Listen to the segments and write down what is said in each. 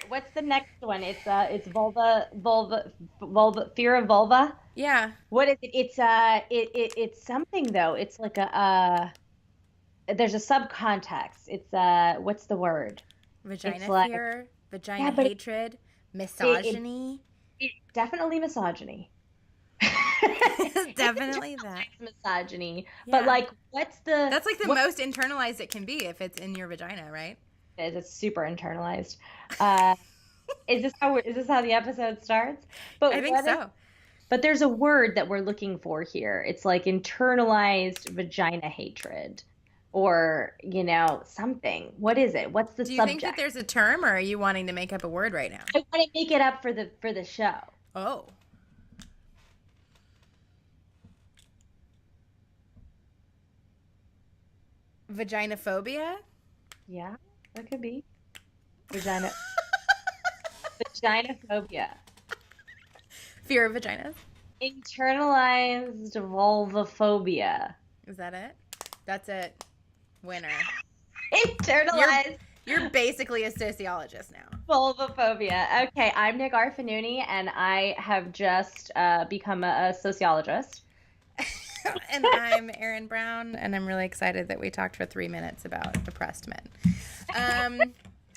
what's the next one? It's vulva, fear of vulva. Yeah. What is it? It's something though. It's like there's a subcontext. It's what's the word? It's Vagina like, fear, vagina yeah, but hatred, it, misogyny. it's definitely misogyny. It's Definitely that. internalized misogyny. But Yeah. like, what's the That's like the what most internalized it can be if it's in your vagina, right? is it's super internalized. Uh, is this how the episode starts? I But think what is so. but there's a word that we're looking for here. It's like internalized vagina hatred or, something. What is it? What's the Do you think that subject? there's a term, or are you wanting to make up a word right now? I want to make it up for the show. Oh, vagina phobia? Yeah, that could be vagina vagina phobia. Fear of vaginas? Internalized vulva phobia. Is that it? That's it. Winner. You're Internalized you're basically a sociologist now. vulvophobia. Okay, I'm Nick Arfanuni, and I have just become a sociologist. And I'm Erin Brown, and I'm really excited that we talked for 3 minutes about oppressed men.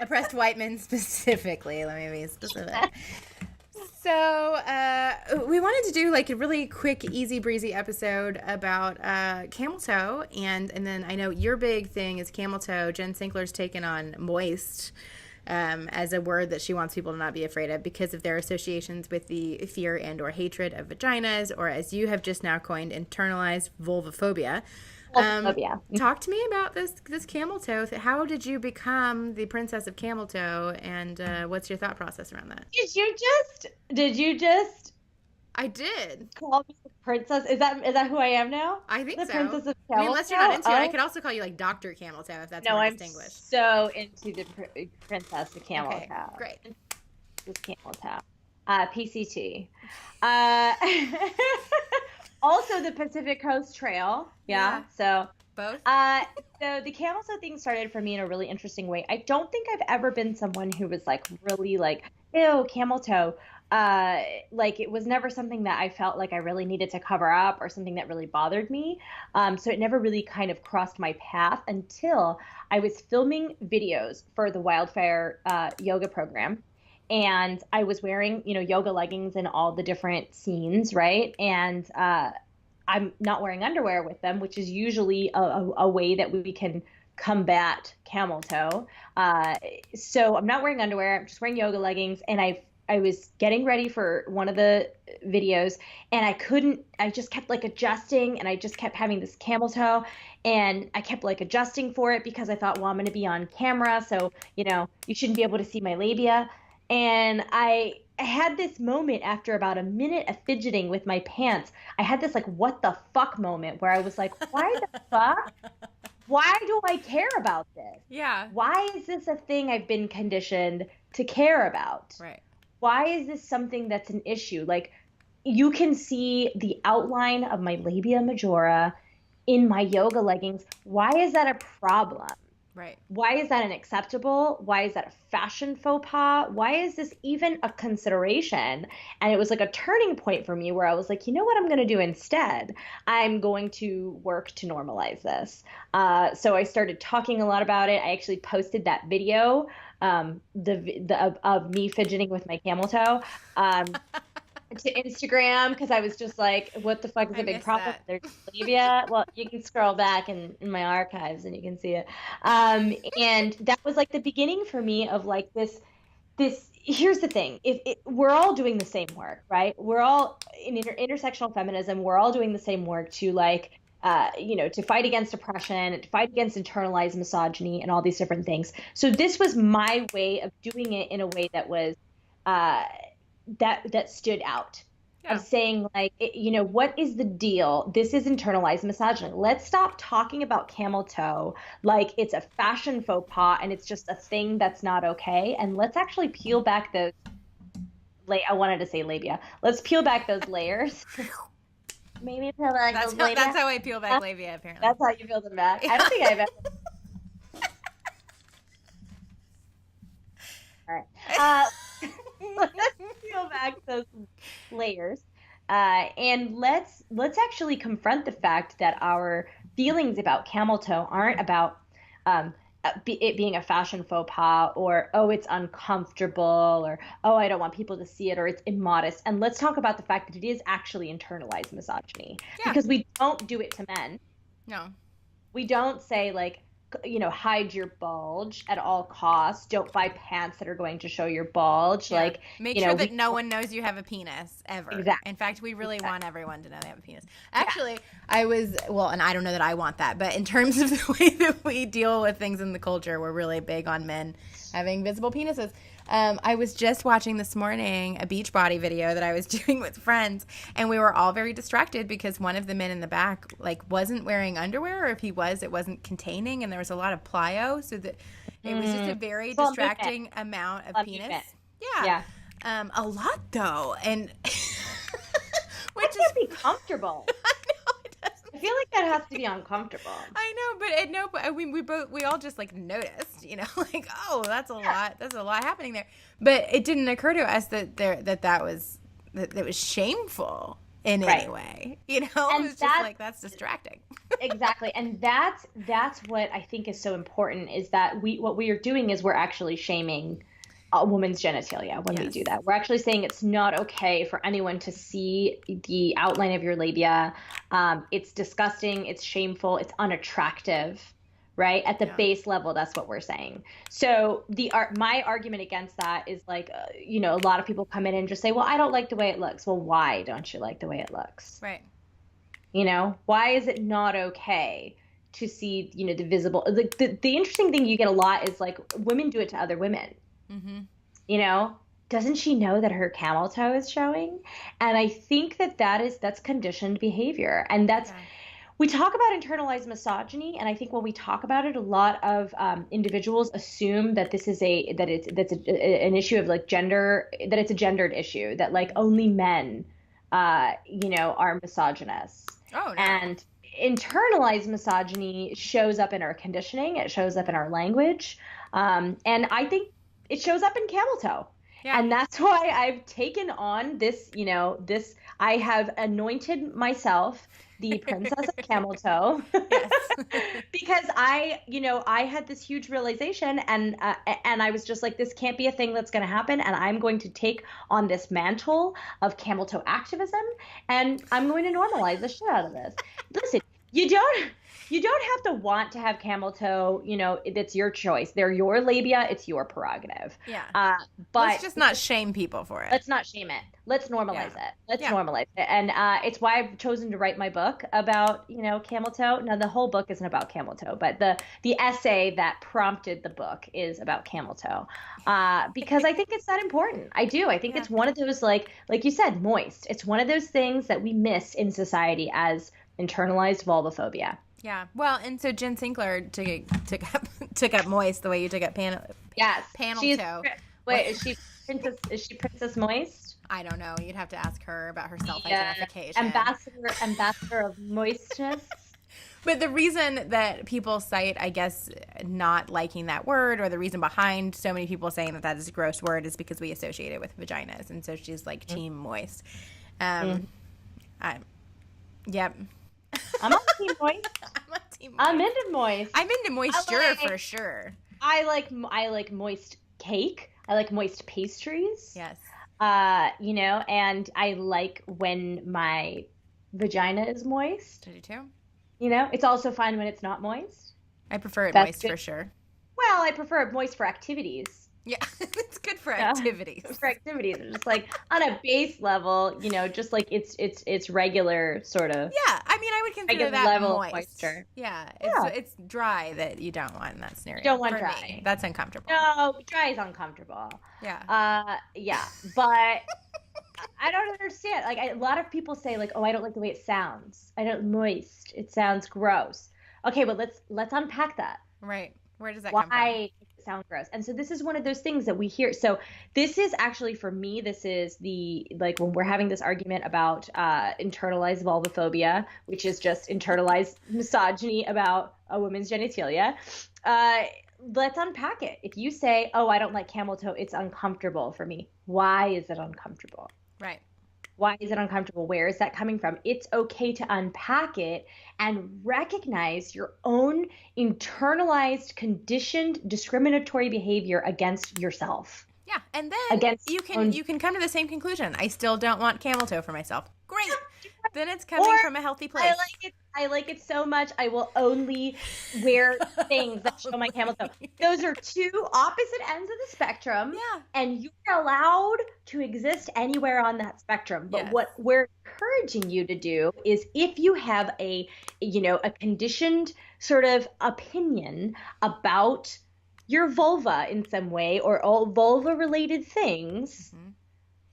Oppressed white men specifically. Let me be specific. So we wanted to do like a really quick, easy breezy episode about camel toe, and then I know your big thing is camel toe. Jen Sinkler's taken on moist as a word that she wants people to not be afraid of because of their associations with the fear and or hatred of vaginas, or as you have just now coined, internalized vulvophobia. Vulvophobia. Talk to me about this camel toe. How did you become the princess of camel toe, and what's your thought process around that? Did you just I did. call me the princess? Is that who I am now? I think The so. princess of I mean, Camel unless you're not Toe? into it, I Oh could also call you like Dr. Camel Toe if that's no, more I'm distinguished. so into the princess of Camel Okay, Toe. great. This Camel Toe. PCT. Uh, also the Pacific Coast Trail. Yeah. Yeah. So Both? Uh, so the camel toe thing started for me in a really interesting way. I don't think I've ever been someone who was like really like, ew, camel toe. Like it was never something that I felt like I really needed to cover up or something that really bothered me. So it never really kind of crossed my path until I was filming videos for the Wildfire yoga program. And I was wearing, yoga leggings in all the different scenes, right? And I'm not wearing underwear with them, which is usually a way that we can combat camel toe. So I'm not wearing underwear. I'm just wearing yoga leggings, and I was getting ready for one of the videos, and I couldn't. I just kept like adjusting, and I just kept having this camel toe, and I kept like adjusting for it because I thought, well, I'm going to be on camera, so you shouldn't be able to see my labia. And I had this moment after about a minute of fidgeting with my pants. I had this like what the fuck moment where I was like, why the fuck? Why do I care about this? Yeah. Why is this a thing I've been conditioned to care about? Right. Why is this something that's an issue? Like you can see the outline of my labia majora in my yoga leggings. Why is that a problem? Right. Why is that unacceptable? Why is that a fashion faux pas? Why is this even a consideration? And it was like a turning point for me where I was like, you know what I'm going to do instead? I'm going to work to normalize this. So I started talking a lot about it. I actually posted that video of me fidgeting with my camel toe. To Instagram because I was just like, what the fuck is I a big missed problem? that. There's labia. Well, you can scroll back in my archives and you can see it. And that was like the beginning for me of like this. Here's the thing: if we're all doing the same work, right? We're all in intersectional feminism. We're all doing the same work to like. To fight against oppression, to fight against internalized misogyny, and all these different things. So this was my way of doing it in a way that was uh, that stood out Yeah. of saying like what is the deal. This is internalized misogyny. Let's stop talking about camel toe like it's a fashion faux pas and it's just a thing that's not okay, and let's actually peel back those I wanted to say labia. Let's peel back those layers. Maybe peel back those labia. That's how I peel back labia, apparently. That's how you peel them back. I don't think I've ever. All right. Let's peel back those layers, and let's actually confront the fact that our feelings about camel toe aren't about it being a fashion faux pas, or oh, it's uncomfortable, or oh, I don't want people to see it, or it's immodest. And let's talk about the fact that it is actually internalized misogyny, because we don't do it to men. No. We don't say, like, hide your bulge at all costs. Don't buy pants that are going to show your bulge. Yeah. Like, make sure that no one knows you have a penis ever. Exactly. In fact, we really want everyone to know they have a penis. Actually, and I don't know that I want that, but in terms of the way that we deal with things in the culture, we're really big on men having visible penises. I was just watching this morning a Beachbody video that I was doing with friends, and we were all very distracted because one of the men in the back, like, wasn't wearing underwear, or if he was, it wasn't containing, and there was a lot of plyo, so that it was just a very distracting amount of penis. Yeah. A lot though, and which can't be comfortable. I feel like that has to be uncomfortable. I know, but we all just, like, noticed, like, oh, that's a lot. There's a lot happening there. But it didn't occur to us that it was shameful in any way. And it was just like, that's distracting. Exactly. And that's what I think is so important, is that what we are doing is we're actually shaming a woman's genitalia when we do that. We're actually saying it's not okay for anyone to see the outline of your labia. It's disgusting. It's shameful. It's unattractive, right? At the base level, that's what we're saying. So my argument against that is, like, a lot of people come in and just say, well, I don't like the way it looks. Well, why don't you like the way it looks? Right. Why is it not okay to see, the visible, the interesting thing you get a lot is, like, women do it to other women. Mm-hmm. Doesn't she know that her camel toe is showing? And I think that's conditioned behavior. And we talk about internalized misogyny. And I think when we talk about it, a lot of individuals assume that this is an issue of, like, gender, that it's a gendered issue, that, like, only men, are misogynists. Oh, no. And internalized misogyny shows up in our conditioning. It shows up in our language. And I think it shows up in camel toe. Yeah. And that's why I've taken on this, I have anointed myself the princess of camel toe. Yes. Because I had this huge realization, and I was just like, this can't be a thing that's going to happen. And I'm going to take on this mantle of camel toe activism, and I'm going to normalize the shit out of this. Listen, you don't have to want to have camel toe, it's your choice. They're your labia. It's your prerogative. Yeah. But let's just not shame people for it. Let's not shame it. Let's normalize it. Let's normalize it. And it's why I've chosen to write my book about, camel toe. Now, the whole book isn't about camel toe, but the essay that prompted the book is about camel toe. Because I think it's that important. I do. I think it's one of those, like you said, moist. It's one of those things that we miss in society as internalized vulva phobia. Yeah. Well, and so Jen Sinkler took up moist the way you took up panel toe. Wait, is she Princess Moist? I don't know. You'd have to ask her about her self-identification. Ambassador of moistness. But the reason that people cite, I guess, not liking that word, or the reason behind so many people saying that is a gross word, is because we associate it with vaginas, and so she's like team moist. Yep. I'm on team moist. I'm into moist. I'm into moisture for sure. I like moist cake. I like moist pastries. Yes. And I like when my vagina is moist. I do too. It's also fine when it's not moist. I prefer it moist for sure. Well, I prefer it moist for activities. Yeah, it's good for activities. For activities, just like on a base level, just like it's regular sort of. Yeah, I mean, I would consider that level moist. Moisture. Yeah, it's dry that you don't want in that scenario. You don't want for dry. Me. That's uncomfortable. No, dry is uncomfortable. Yeah. Yeah, but I don't understand. Like, a lot of people say, like, oh, I don't like the way it sounds. I don't moist. It sounds gross. Okay, but let's unpack that. Right. Where does that come from? Why sound gross? And so this is one of those things that we hear. So this is actually, for me, this is when we're having this argument about internalized vulva phobia, which is just internalized misogyny about a woman's genitalia. let's unpack it. If you say, oh, I don't like camel toe, it's uncomfortable for me. Why is it uncomfortable? Right. Why is it uncomfortable? Where is that coming from? It's okay to unpack it and recognize your own internalized, conditioned, discriminatory behavior against yourself. Yeah, and then you can come to the same conclusion. I still don't want camel toe for myself. Great. Then it's coming from a healthy place. I like it so much. I will only wear things that show my camel toe. Those are two opposite ends of the spectrum. Yeah. And you're allowed to exist anywhere on that spectrum. But Yes. what we're encouraging you to do is, if you have a conditioned sort of opinion about your vulva in some way, or all vulva related things,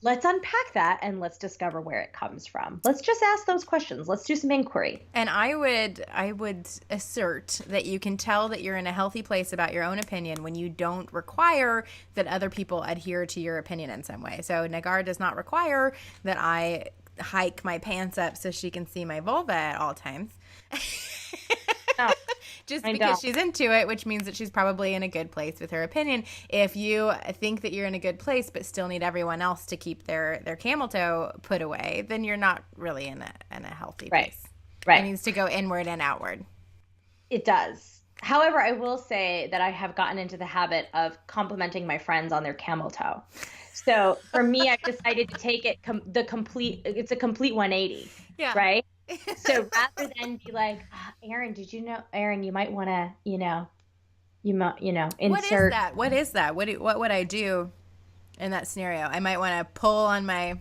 let's unpack that and let's discover where it comes from. Let's just ask those questions. Let's do some inquiry. And I would assert that you can tell that you're in a healthy place about your own opinion when you don't require that other people adhere to your opinion in some way. So Nagar does not require that I hike my pants up so she can see my vulva at all times. No. Just because she's into it, which means that she's probably in a good place with her opinion. If you think that you're in a good place but still need everyone else to keep their camel toe put away, then you're not really in a healthy place. Right. It needs to go inward and outward. It does. However, I will say that I have gotten into the habit of complimenting my friends on their camel toe. So for me, I've decided to take it it's a complete 180. Yeah. Right? So rather than be like, Erin, did you know, Erin, you might want to, insert. What is that? What would I do in that scenario? I might want to pull on my.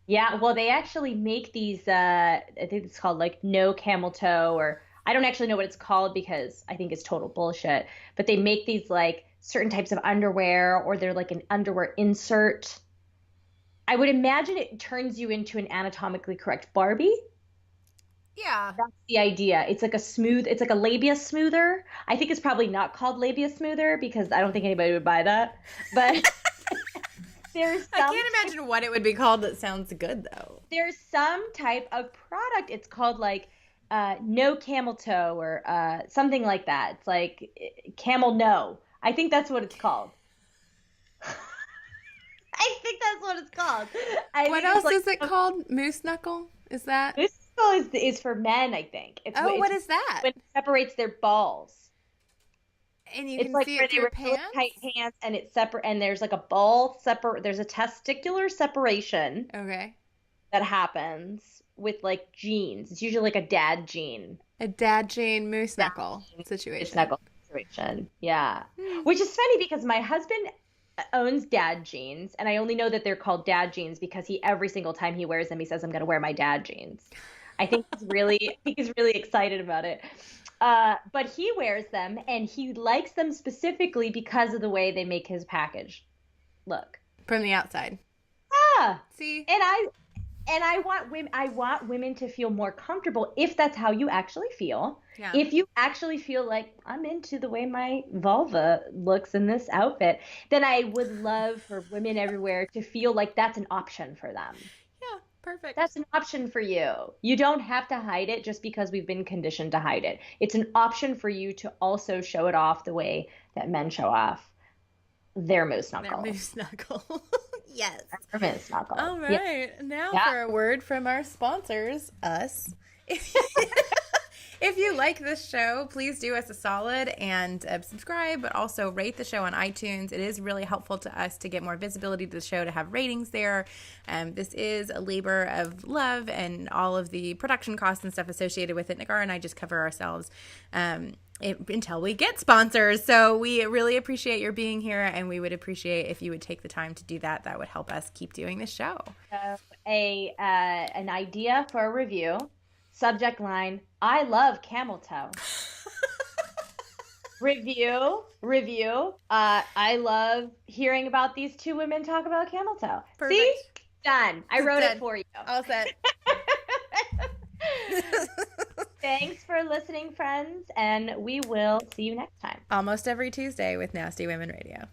Yeah, well, they actually make these, I think it's called like no camel toe, or I don't actually know what it's called because I think it's total bullshit, but they make these like certain types of underwear, or they're like an underwear insert. I would imagine it turns you into an anatomically correct Barbie. Yeah. That's the idea. It's like a labia smoother. I think it's probably not called labia smoother because I don't think anybody would buy that. But I can't imagine what it would be called that sounds good though. There's some type of product. It's called like no camel toe, or something like that. It's like Camel NO. I think that's what it's called. I think that's what it's called. What else is it called? Moose knuckle? Is that? Moose knuckle is for men, I think. What is that? When it separates their balls. And you it's can like see where it they through wear pants? tight pants, and it's separate, and there's like a ball separate. There's a testicular separation. Okay. That happens with like jeans. It's usually like a dad jean. A dad jean moose knuckle situation. Moose knuckle situation. Yeah. Which is funny because my husband owns dad jeans, and I only know that they're called dad jeans because every single time he wears them, he says, I'm going to wear my dad jeans. I think he's really excited about it. But he wears them, and he likes them specifically because of the way they make his package look. From the outside. Yeah. See? And I want women to feel more comfortable if that's how you actually feel. Yeah. If you actually feel like I'm into the way my vulva looks in this outfit, then I would love for women everywhere to feel like that's an option for them. Yeah, perfect. That's an option for you. You don't have to hide it just because we've been conditioned to hide it. It's an option for you to also show it off the way that men show off their moose knuckle. Their moose knuckle. Yes. Their moose knuckle. All right. Yeah. Now for a word from our sponsors, us. If you like this show, please do us a solid and subscribe, but also rate the show on iTunes. It is really helpful to us to get more visibility to the show, to have ratings there. This is a labor of love, and all of the production costs and stuff associated with it, Nagar and I just cover ourselves until we get sponsors. So we really appreciate your being here, and we would appreciate if you would take the time to do that. That would help us keep doing this show. An idea for a review. Subject line, I love camel toe. Review. I love hearing about these two women talk about camel toe. Perfect. See? Done. I wrote it for you. All set. Thanks for listening, friends, and we will see you next time. Almost every Tuesday with Nasty Women Radio.